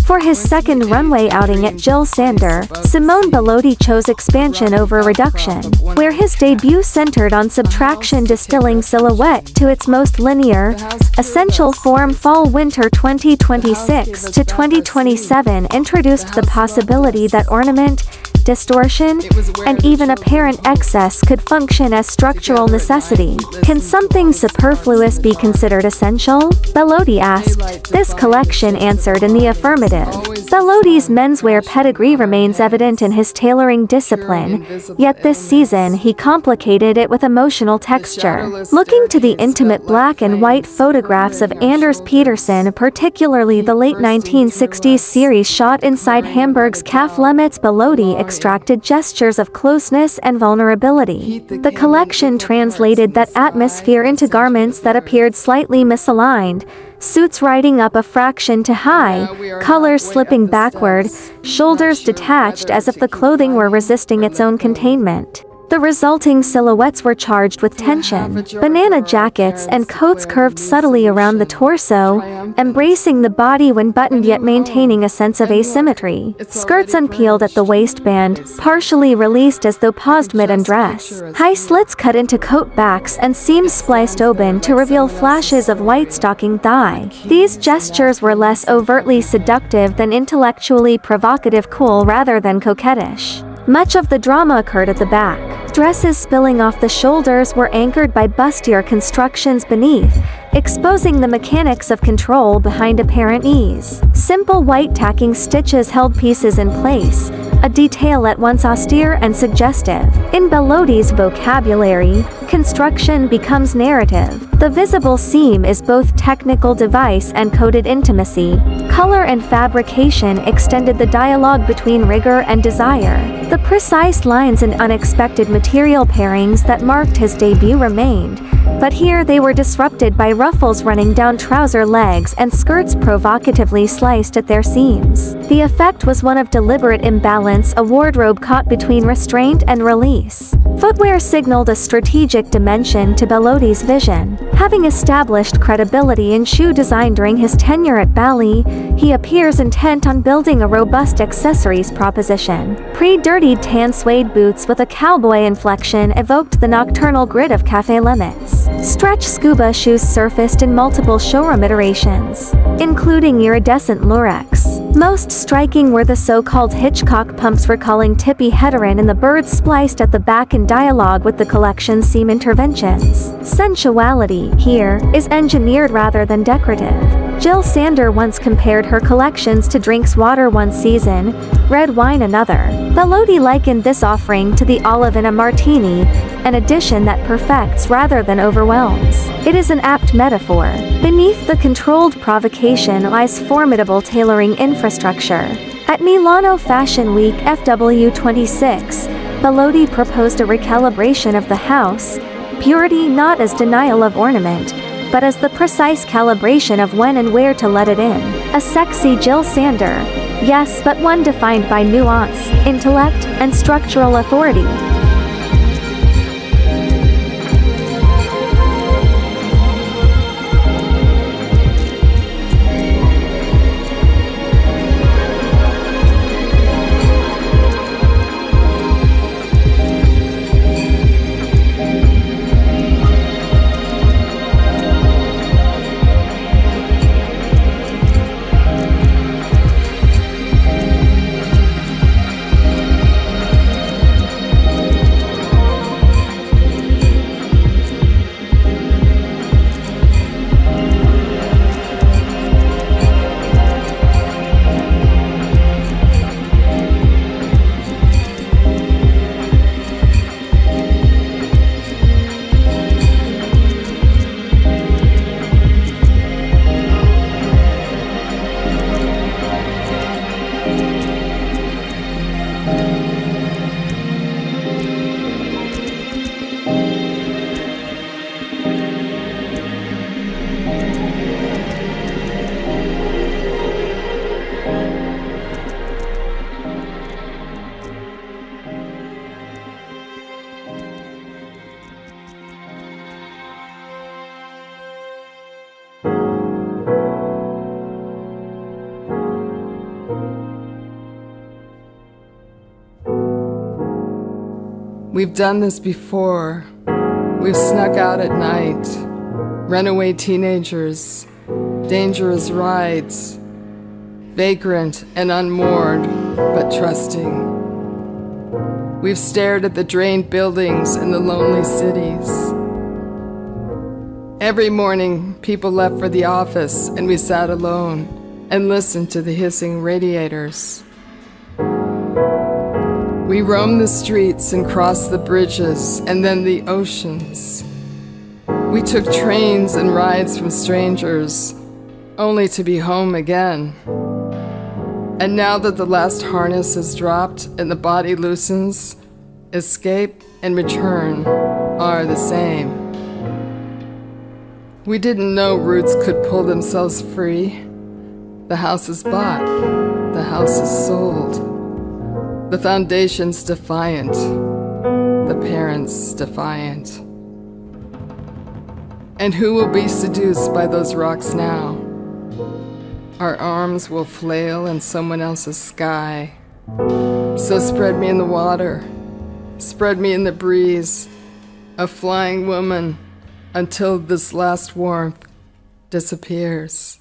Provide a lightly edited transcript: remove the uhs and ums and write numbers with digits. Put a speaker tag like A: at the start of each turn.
A: For his second runway outing at Jil Sander, Simone Bellotti chose expansion over reduction, where his debut centered on subtraction, distilling silhouette to its most linear, essential form. Fall-winter 2026 to 2027 introduced the possibility that ornament, distortion, and even apparent excess could function as structural necessity. Can something superfluous be considered essential? Bellotti asked. This collection answered in the affirmative. Bellotti's menswear pedigree remains evident in his tailoring discipline, yet this season he complicated it with emotional texture. Looking to the intimate black and white photographs of Anders Petersen, particularly the late 1960s series shot inside Hamburg's Café, Lehmitz, Bellotti extracted gestures of closeness and vulnerability. The collection translated that atmosphere into garments that appeared slightly misaligned, suits riding up a fraction too high, colors slipping backward, shoulders detached as if the clothing were resisting its own containment. The resulting silhouettes were charged with tension. Banana jackets and coats curved subtly around the torso, embracing the body when buttoned yet maintaining a sense of asymmetry. Skirts unpeeled at the waistband, partially released as though paused mid-undress. High slits cut into coat backs and seams spliced open to reveal flashes of white stocking thigh. These gestures were less overtly seductive than intellectually provocative, cool rather than coquettish. Much of the drama occurred at the back. Dresses spilling off the shoulders were anchored by bustier constructions beneath, exposing the mechanics of control behind apparent ease. Simple white tacking stitches held pieces in place, a detail at once austere and suggestive. In Bellotti's vocabulary, construction becomes narrative. The visible seam is both technical device and coded intimacy. Color and fabrication extended the dialogue between rigor and desire. The precise lines and unexpected material pairings that marked his debut remained, but here they were disrupted by ruffles running down trouser legs and skirts provocatively sliced at their seams. The effect was one of deliberate imbalance, a wardrobe caught between restraint and release. Footwear signaled a strategic dimension to Bellotti's vision. Having established credibility in shoe design during his tenure at Bally, he appears intent on building a robust accessories proposition. Pre-dirtied tan suede boots with a cowboy inflection evoked the nocturnal grit of Café Lehmitz. Stretch scuba shoes surfaced in multiple showroom iterations, including iridescent lurex. Most striking were the so-called Hitchcock pumps, recalling Tippy Hedren, and the birds spliced at the back in dialogue with the collection's seam interventions. Sensuality, here, is engineered rather than decorative. Jil Sander once compared her collections to drinks: water one season, red wine another. Bellotti likened this offering to the olive in a martini, an addition that perfects rather than overwhelms. It is an apt metaphor. Beneath the controlled provocation lies formidable tailoring infrastructure. At Milano Fashion Week FW26, Bellotti proposed a recalibration of the house, purity not as denial of ornament, but as the precise calibration of when and where to let it in. A sexy Jil Sander, yes, but one defined by nuance, intellect, and structural authority.
B: We've done this before. We've snuck out at night, runaway teenagers, dangerous rides, vagrant and unmoored, but trusting. We've stared at the drained buildings in the lonely cities. Every morning, people left for the office and we sat alone and listened to the hissing radiators. We roamed the streets and crossed the bridges and then the oceans. We took trains and rides from strangers, only to be home again. And now that the last harness is dropped and the body loosens, escape and return are the same. We didn't know roots could pull themselves free. The house is bought, the house is sold. The foundation's defiant, the parents defiant. And who will be seduced by those rocks now? Our arms will flail in someone else's sky. So spread me in the water, spread me in the breeze, a flying woman, until this last warmth disappears.